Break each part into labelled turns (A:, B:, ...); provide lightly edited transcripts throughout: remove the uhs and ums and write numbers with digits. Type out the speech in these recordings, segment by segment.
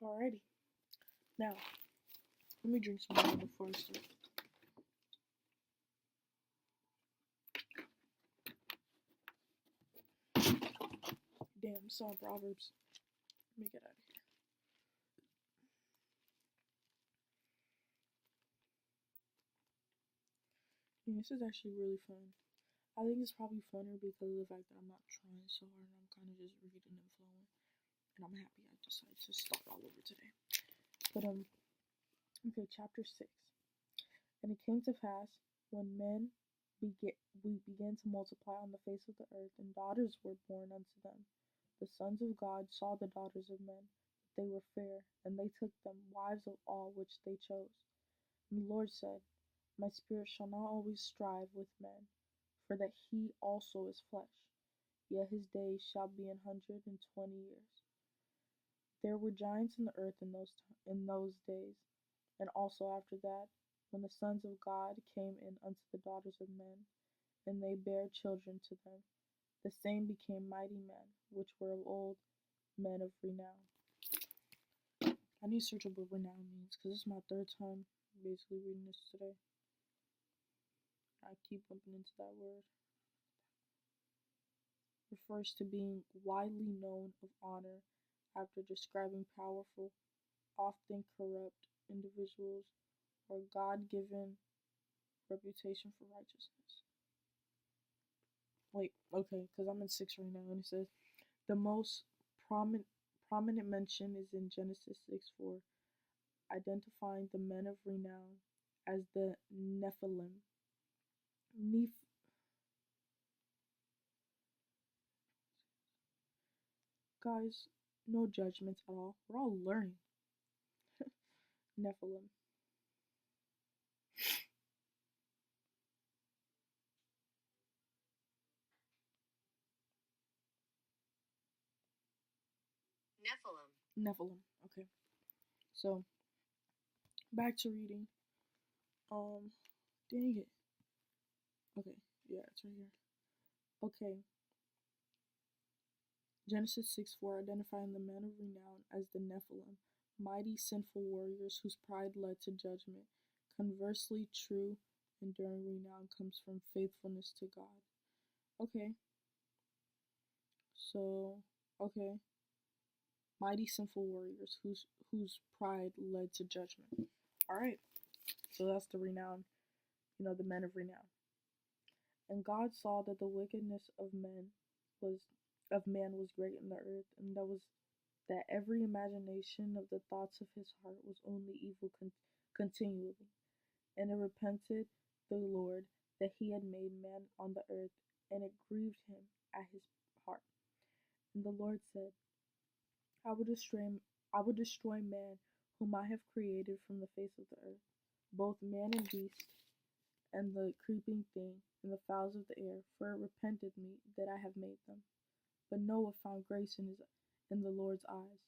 A: Alrighty. Now, let me drink some water before I start. Damn, saw Proverbs. Let me get out of here. This is actually really fun. I think it's probably funner because of the fact that I'm not trying so hard and I'm kind of just reading and flowing. And I'm happy I decided to start all over today. But okay, chapter 6. And it came to pass when we began to multiply on the face of the earth, and daughters were born unto them. The sons of God saw the daughters of men, that they were fair, and they took them wives of all which they chose. And the Lord said, My spirit shall not always strive with man, for that he also is flesh, yet his days shall be 120 years. There were giants in the earth in those days, and also after that, when the sons of God came in unto the daughters of men, and they bare children to them, the same became mighty men, which were of old, men of renown. I need to search up what renown means, because this is my third time basically reading this today. I keep bumping into that word. Refers to being widely known of honor after describing powerful, often corrupt individuals or God-given reputation for righteousness. Wait, okay, because I'm in 6 right now, and it says the most prominent mention is in Genesis 6:4, identifying the men of renown as the Nephilim. Guys, no judgments at all. We're all learning. Nephilim. Nephilim. Okay. So, back to reading. Dang it. Okay, yeah, it's right here. Okay. Genesis 6:4, identifying the men of renown as the Nephilim, mighty sinful warriors whose pride led to judgment. Conversely, true, enduring renown comes from faithfulness to God. Okay. So, okay. Mighty sinful warriors whose pride led to judgment. Alright. So that's the renown, the men of renown. And God saw that the wickedness was of man was great in the earth, and that every imagination of the thoughts of his heart was only evil continually. And it repented the Lord that he had made man on the earth, and it grieved him at his heart. And the Lord said, I will destroy man whom I have created from the face of the earth, both man and beast, and the creeping thing, and the fowls of the air, for it repented me that I have made them. But Noah found grace in the Lord's eyes.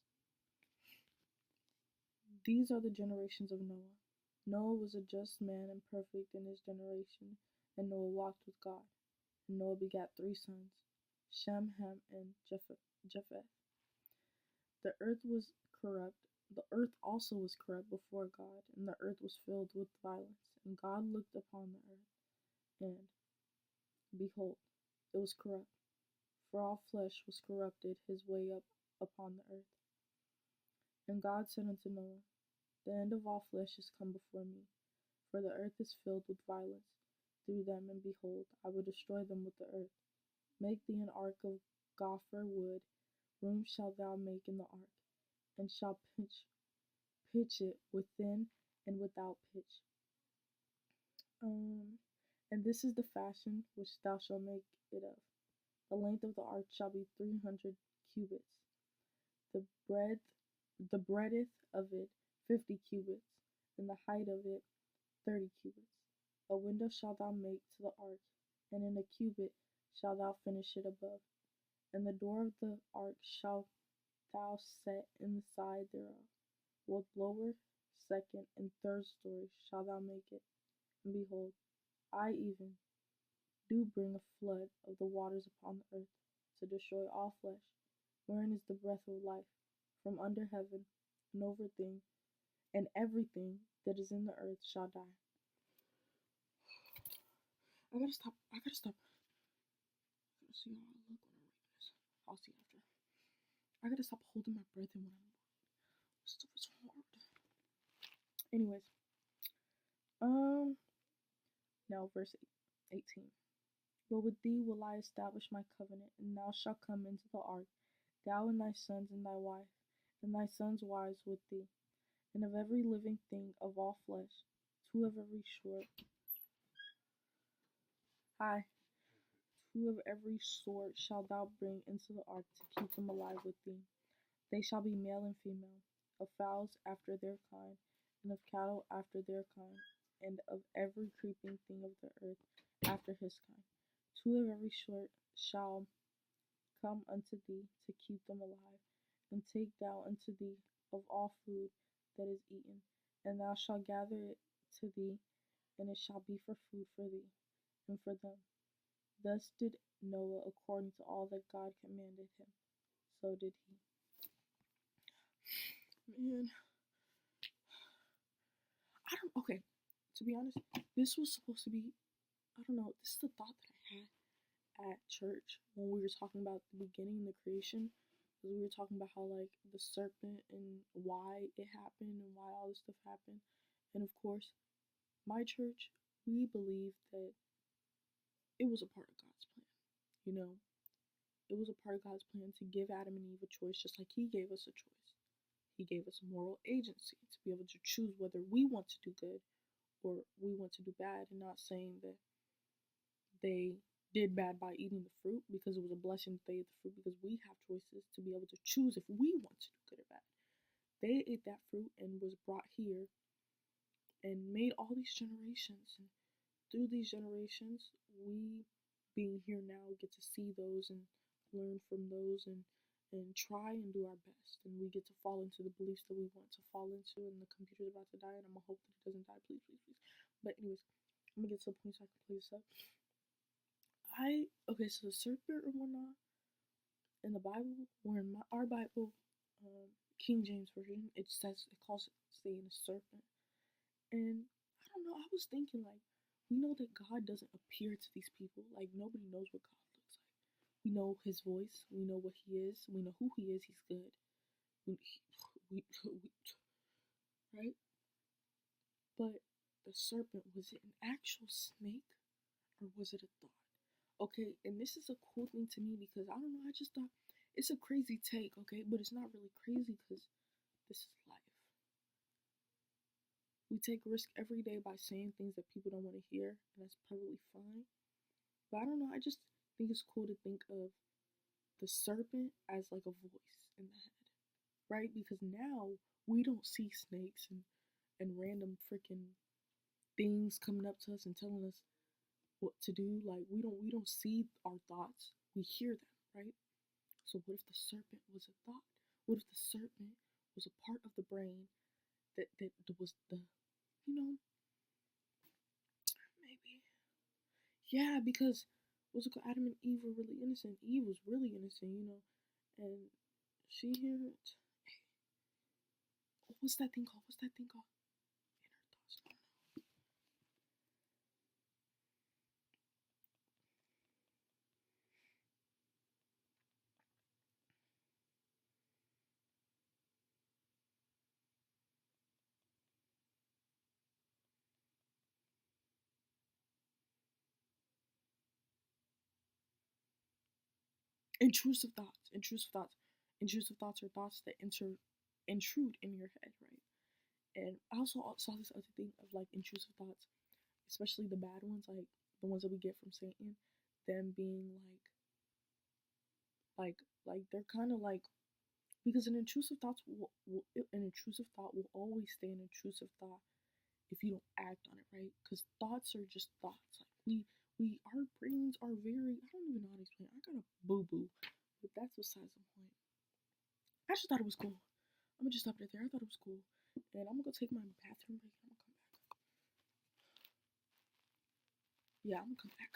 A: These are the generations of Noah. Noah was a just man and perfect in his generation, and Noah walked with God. And Noah begat 3 sons, Shem, Ham, and Japheth. The earth was corrupt. The earth also was corrupt before God, and the earth was filled with violence. And God looked upon the earth, and behold, it was corrupt, for all flesh was corrupted his way up upon the earth. And God said unto Noah, The end of all flesh is come before me, for the earth is filled with violence through them, and behold, I will destroy them with the earth. Make thee an ark of gopher wood, room shalt thou make in the ark, and shalt pitch it within and without pitch. And this is the fashion which thou shalt make it of. The length of the ark shall be 300 cubits, the breadth of it 50 cubits, and the height of it 30 cubits. A window shalt thou make to the ark, and in a cubit shalt thou finish it above. And the door of the ark shalt thou set in the side thereof. With lower, second, and third story shalt thou make it. And behold, I even do bring a flood of the waters upon the earth, to destroy all flesh, wherein is the breath of life, from under heaven, and everything, and everything that is in the earth shall die. I gotta stop. I gotta stop. I gotta see how I look when I'm reading this. I'll see after. I gotta stop holding my breath in when I'm. Stuff is hard. Anyways, now verse 18. But with thee will I establish my covenant, and thou shalt come into the ark, thou and thy sons and thy wife, and thy sons' wives with thee, and of every living thing of all flesh, two of every sort. Hi. Two of every sort shalt thou bring into the ark to keep them alive with thee. They shall be male and female, of fowls after their kind, and of cattle after their kind, and of every creeping thing of the earth after his kind. Two of every sort shall come unto thee to keep them alive, and take thou unto thee of all food that is eaten, and thou shalt gather it to thee, and it shall be for food for thee, and for them. Thus did Noah according to all that God commanded him. So did he. Man, okay, to be honest, this was supposed to be, I don't know, this is the thought that I had at church when we were talking about the beginning, the creation, because we were talking about how, like, the serpent and why it happened and why all this stuff happened. And of course, my church, we believe that it was a part of God's plan. You know, it was a part of God's plan to give Adam and Eve a choice, just like He gave us a choice. He gave us moral agency to be able to choose whether we want to do good or we want to do bad, and not saying that they did bad by eating the fruit because it was a blessing that they ate the fruit, because we have choices to be able to choose if we want to do good or bad. They ate that fruit and was brought here and made all these generations, and through these generations, we being here now get to see those and learn from those, and try and do our best, and we get to fall into the beliefs that we want to fall into, and the computer's about to die, and I'm gonna hope that it doesn't die, please, please, please. But anyways, I'm gonna get to the point so I can play this up. Okay, so the serpent or whatnot in the Bible, or in our Bible, King James version, it calls it saying a serpent, and I don't know. I was thinking, like, we know that God doesn't appear to these people. Like, nobody knows what God looks like. We know His voice. We know what He is. We know who He is. He's good. Right? But the serpent, was it an actual snake or was it a thought? Okay, and this is a cool thing to me because I don't know, I just thought it's a crazy take, okay, but it's not really crazy because this is life. We take risk every day by saying things that people don't want to hear, and that's perfectly fine. But I don't know, I just think it's cool to think of the serpent as like a voice in the head, right? Because now we don't see snakes and random freaking things coming up to us and telling us what to do. Like, we don't see our thoughts, we hear them, right? So what if the serpent was a thought? What if the serpent was a part of the brain that was the, you know, maybe. Yeah, because what's it called? Adam and Eve were really innocent. Eve was really innocent, and she here. What's that thing called? What's that thing called? Inner thoughts. Intrusive thoughts. Intrusive thoughts. Intrusive thoughts are thoughts that intrude in your head, right? And I also saw this other thing of, like, intrusive thoughts, especially the bad ones, like the ones that we get from Satan, them being like they're kind of like, because an intrusive thought will always stay an intrusive thought if you don't act on it, right? Because thoughts are just thoughts. Like, our brains are very, I don't even know how to explain it. I got a boo boo, but that's besides the point. I just thought it was cool. I'm gonna just stop it there. I thought it was cool, and I'm gonna go take my bathroom break, and I'm gonna come back. Yeah, I'm gonna come back.